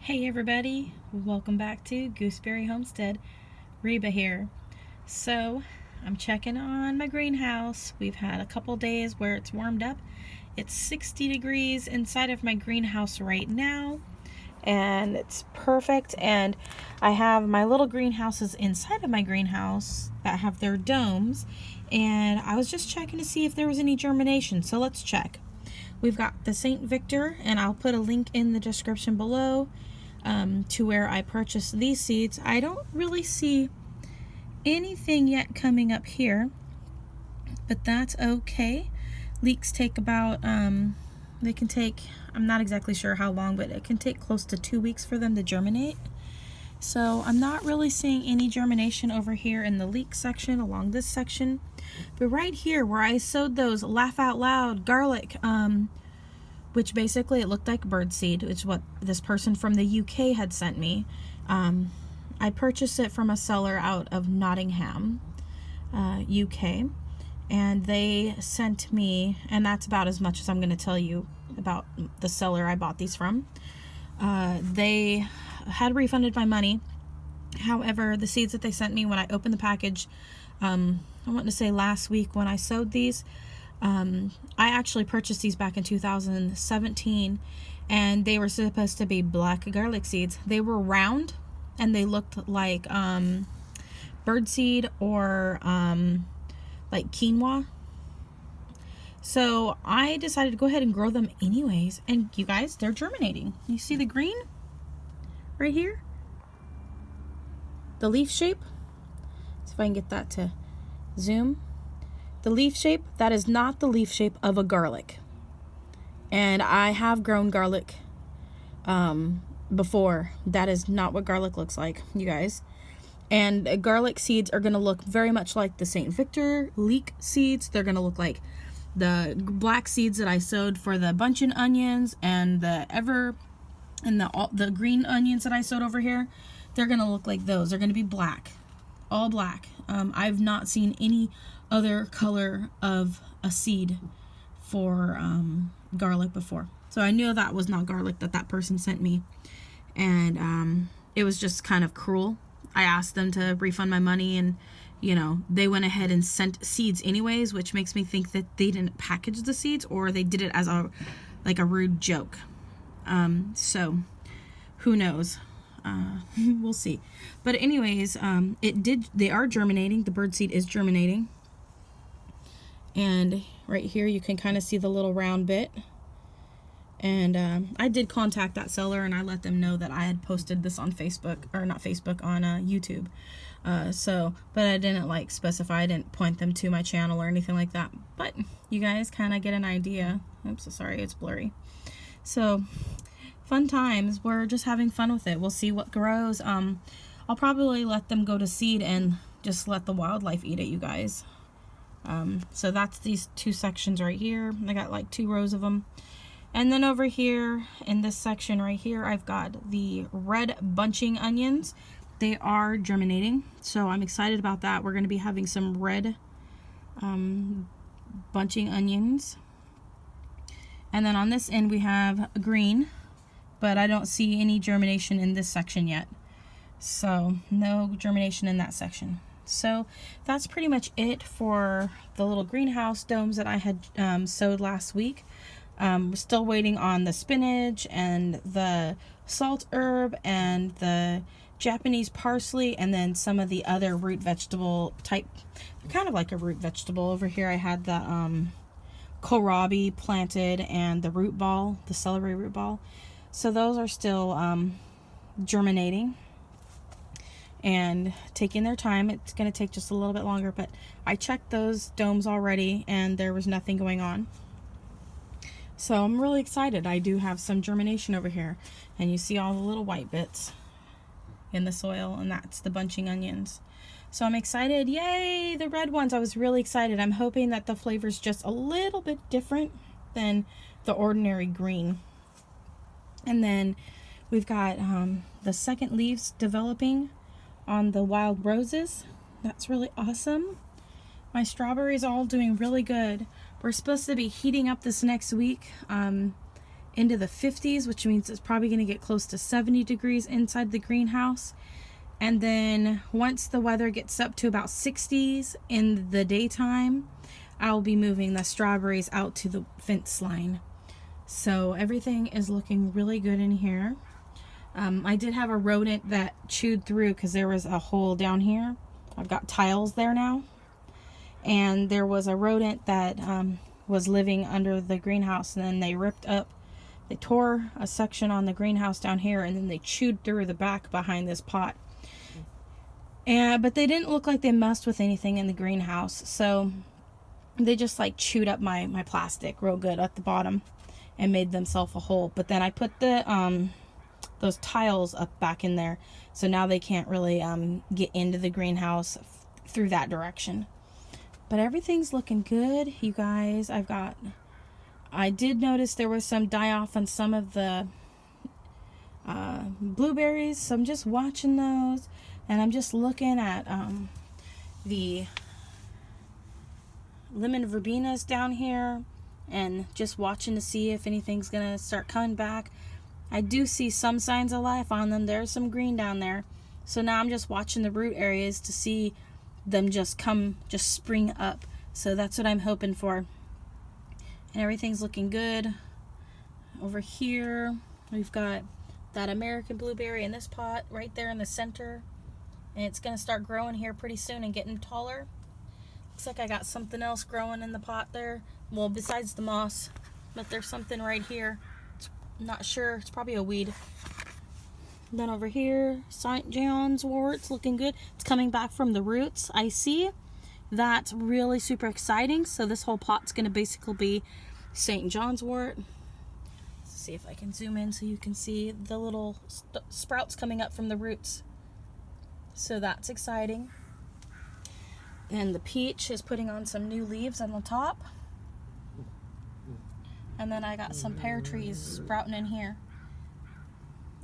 Hey everybody, welcome back to Gooseberry Homestead. Reba here. So I'm checking on my greenhouse. We've had a couple days where it's warmed up. It's 60 degrees inside of my greenhouse right now, and it's perfect. And I have my little greenhouses inside of my greenhouse that have their domes, and I was just checking to see if there was any germination. So let's check. We've got the St. Victor, and I'll put a link in the description below to where I purchased these seeds. I don't really see anything yet coming up here, but that's okay. Leeks take about, they can take, I'm not exactly sure how long, but it can take close to 2 weeks for them to germinate. So I'm not really seeing any germination over here in the leek section along this section. But right here where I sowed those laugh out loud garlic, which basically it looked like birdseed, which is what this person from the UK had sent me. I purchased it from a seller out of Nottingham, UK, and they sent me, and that's about as much as I'm going to tell you about the seller I bought these from. They had refunded my money. However, the seeds that they sent me when I opened the package, I want to say last week when I sowed these, I actually purchased these back in 2017, and they were supposed to be black garlic seeds. They were round, and they looked like birdseed or like quinoa. So I decided to go ahead and grow them anyways, and you guys, they're germinating. You see the green right here? The leaf shape. See if I can get that to zoom. The leaf shape, that is not the leaf shape of a garlic. And I have grown garlic before. That is not what garlic looks like, you guys. And garlic seeds are going to look very much like the St. Victor leek seeds. They're going to look like the black seeds that I sowed for the buncheon onions and the green onions that I sowed over here. They're going to look like those. They're going to be black. All black. I've not seen any other color of a seed for garlic before. So I knew that was not garlic that person sent me. And it was just kind of cruel. I asked them to refund my money, and you know, they went ahead and sent seeds anyways, which makes me think that they didn't package the seeds, or they did it as a rude joke. So who knows? We'll see. But anyways, they are germinating. The birdseed is germinating. And right here you can kind of see the little round bit. And I did contact that seller, and I let them know that I had posted this on Facebook, or not Facebook, on YouTube. But I didn't specify, I didn't point them to my channel or anything like that. But you guys kind of get an idea. Oops, sorry, it's blurry. So fun times. We're just having fun with it. We'll see what grows. I'll probably let them go to seed and just let the wildlife eat it, you guys. So that's these two sections right here. I got like 2 rows of them. And then over here in this section right here, I've got the red bunching onions. They are germinating, so I'm excited about that. We're going to be having some red bunching onions. And then on this end we have green, but I don't see any germination in this section yet. So no germination in that section. So that's pretty much it for the little greenhouse domes that I had sowed last week. We're still waiting on the spinach and the salt herb and the Japanese parsley, and then some of the other root vegetable type, kind of like a root vegetable. Over here I had the kohlrabi planted and the root ball, the celery root ball. So those are still germinating and taking their time. It's going to take just a little bit longer, but I checked those domes already and there was nothing going on. So I'm really excited. I do have some germination over here, and you see all the little white bits in the soil, and that's the bunching onions. So I'm excited. Yay, the red ones. I was really excited. I'm hoping that the flavor's just a little bit different than the ordinary green. And then we've got the second leaves developing on the wild roses. That's really awesome. My strawberries are all doing really good. We're supposed to be heating up this next week. into the 50s, which means it's probably going to get close to 70 degrees inside the greenhouse. And then once the weather gets up to about 60s in the daytime, I'll be moving the strawberries out to the fence line. So everything is looking really good in here. I did have a rodent that chewed through because there was a hole down here. I've got tiles there now. And there was a rodent that was living under the greenhouse, and then they tore a section on the greenhouse down here, and then they chewed through the back behind this pot. But they didn't look like they messed with anything in the greenhouse, so they just like chewed up my plastic real good at the bottom and made themselves a hole. But then I put the those tiles up back in there, so now they can't really get into the greenhouse through that direction. But everything's looking good, you guys. I did notice there was some die-off on some of the blueberries, so I'm just watching those, and I'm just looking at the lemon verbenas down here, and just watching to see if anything's gonna start coming back. I do see some signs of life on them. There's some green down there, so now I'm just watching the root areas to see them just spring up. So that's what I'm hoping for. And everything's looking good. Over here we've got that American blueberry in this pot right there in the center, and it's gonna start growing here pretty soon and getting taller. Looks like I got something else growing in the pot there, well, besides the moss, but there's something right here. I'm not sure, it's probably a weed. Then over here, St. John's wort's looking good. It's coming back from the roots, I see. That's really super exciting. So this whole pot's going to basically be St. John's wort. Let's see if I can zoom in so you can see the little sprouts coming up from the roots. So that's exciting. And the peach is putting on some new leaves on the top. And then I got some pear trees sprouting in here.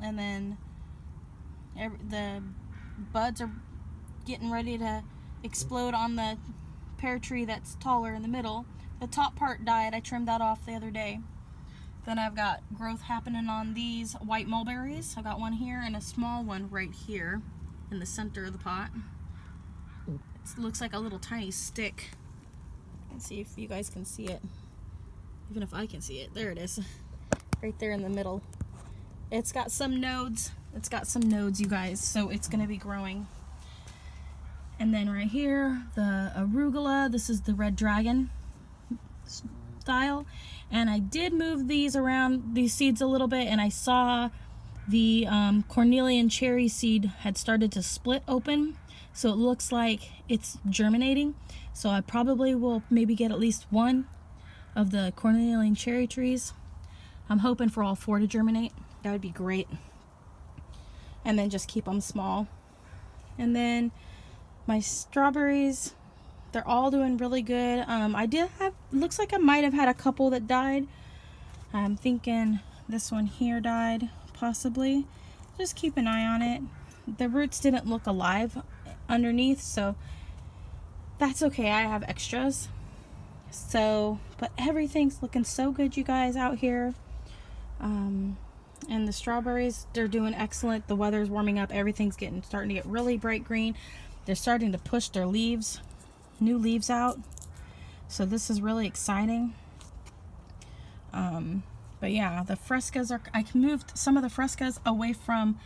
And then the buds are getting ready to explode on the pear tree that's taller in the middle. The top part died. I trimmed that off the other day. Then I've got growth happening on these white mulberries. I got one here and a small one right here in the center of the pot. It looks like a little tiny stick. Let's see if you guys can see it. Even if I can see it. There it is. Right there in the middle. It's got some nodes. It's got some nodes, you guys, so it's going to be growing. And then right here, the arugula. This is the red dragon style. And I did move these around, these seeds a little bit, and I saw the cornelian cherry seed had started to split open. So it looks like it's germinating. So I probably will maybe get at least one of the cornelian cherry trees. I'm hoping for all 4 to germinate. That would be great. And then just keep them small. And then my strawberries, they're all doing really good. I did have, looks like I might have had a couple that died. I'm thinking this one here died, possibly. Just keep an eye on it. The roots didn't look alive underneath, so that's okay. I have extras. So, but everything's looking so good, you guys, out here. And the strawberries, they're doing excellent. The weather's warming up. Everything's starting to get really bright green. They're starting to push their leaves, new leaves out. So this is really exciting. But yeah, the frescas I moved some of the frescas away from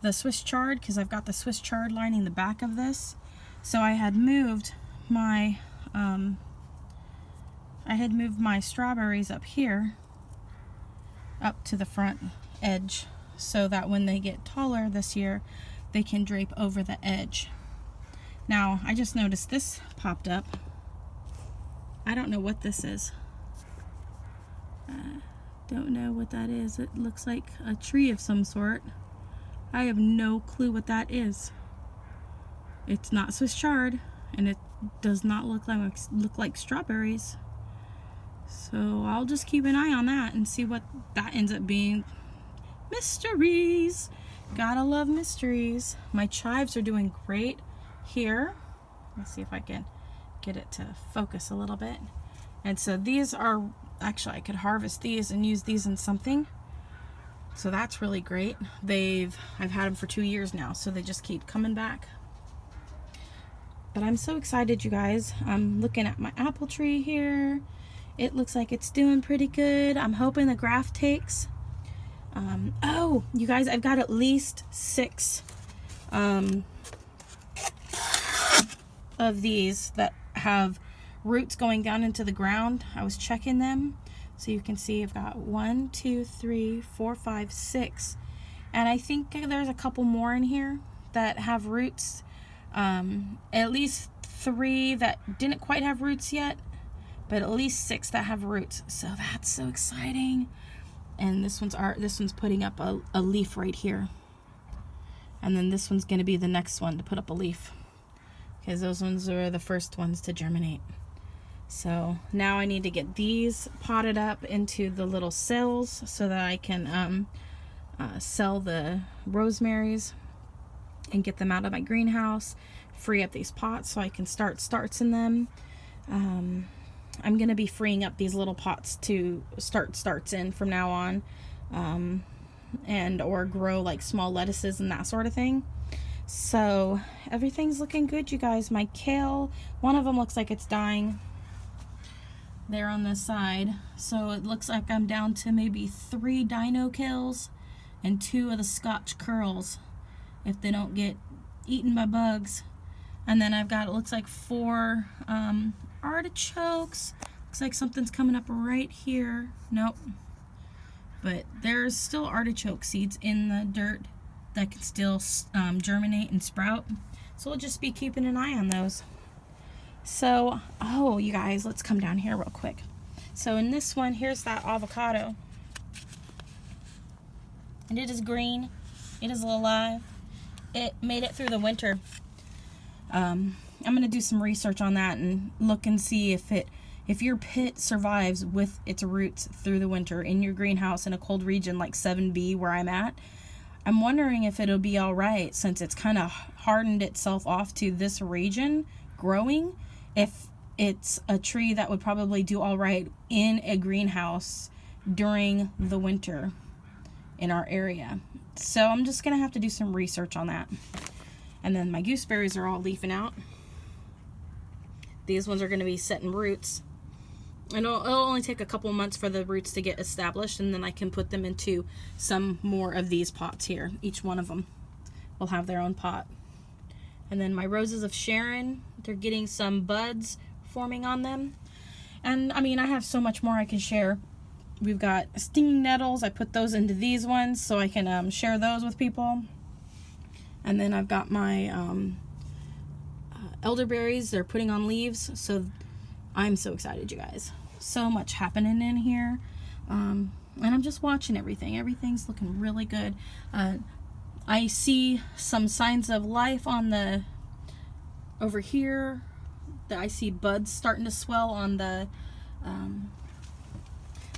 the Swiss chard because I've got the Swiss chard lining the back of this. So I had moved my strawberries up here, up to the front edge, so that when they get taller this year, they can drape over the edge. Now, I just noticed this popped up. I don't know what this is. Don't know what that is. It looks like a tree of some sort. I have no clue what that is. It's not Swiss chard, and it does not look like strawberries. So I'll just keep an eye on that and see what that ends up being. Mysteries. Gotta love mysteries. My chives are doing great here. Let's see if I can get it to focus a little bit. And so these are actually I could harvest these and use these in something. So that's really great. I've had them for 2 years now, so they just keep coming back. But I'm so excited, you guys. I'm looking at my apple tree here. It looks like it's doing pretty good. I'm hoping the graft takes. Oh, you guys, I've got at least 6 of these that have roots going down into the ground. I was checking them. So you can see I've got 1, 2, 3, 4, 5, 6. And I think there's a couple more in here that have roots. At least 3 that didn't quite have roots yet, but at least 6 that have roots. So that's so exciting. And this one's putting up a leaf right here. And then this one's going to be the next one to put up a leaf, because those ones are the first ones to germinate. So now I need to get these potted up into the little cells so that I can sell the rosemaries and get them out of my greenhouse, free up these pots so I can start starts in them. I'm going to be freeing up these little pots to start starts in from now on, and or grow like small lettuces and that sort of thing. So everything's looking good, you guys. My kale, one of them looks like it's dying there on this side, so it looks like I'm down to maybe 3 dino kills and 2 of the Scotch curls if they don't get eaten by bugs. And then I've got, it looks like 4 artichokes. Looks like something's coming up right here. Nope, but there's still artichoke seeds in the dirt that can still germinate and sprout, so we'll just be keeping an eye on those. So, oh, you guys, let's come down here real quick. So in this one, here's that avocado. And it is green. It is alive. It made it through the winter. I'm going to do some research on that and look and see if your pit survives with its roots through the winter in your greenhouse in a cold region like 7B where I'm at. I'm wondering if it'll be all right, since it's kind of hardened itself off to this region growing, if it's a tree that would probably do all right in a greenhouse during the winter in our area. So I'm just going to have to do some research on that. And then my gooseberries are all leafing out. These ones are going to be setting roots. And it'll only take a couple months for the roots to get established, and then I can put them into some more of these pots here. Each one of them will have their own pot. And then my roses of Sharon, they're getting some buds forming on them. And I mean, I have so much more I can share. We've got stinging nettles. I put those into these ones so I can share those with people. And then I've got my elderberries. They're putting on leaves. So I'm so excited, you guys. So much happening in here. And I'm just watching everything. Everything's looking really good. I see some signs of life on the over here. I see buds starting to swell on the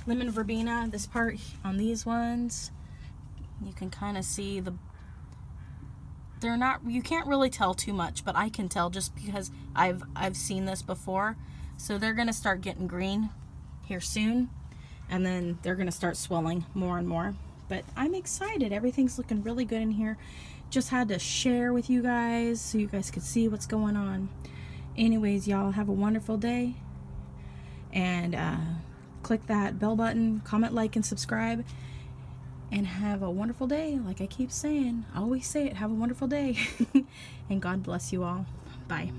lemon verbena. This part on these ones, you can kind of see they're not, you can't really tell too much, but I can tell just because I've seen this before. So they're gonna start getting green here soon, and then they're gonna start swelling more and more. But I'm excited. Everything's looking really good in here. Just had to share with you guys so you guys could see what's going on. Anyways, y'all have a wonderful day, and click that bell button, comment, like, and subscribe, and have a wonderful day. Like I keep saying, I always say it, have a wonderful day. And God bless you all. Bye.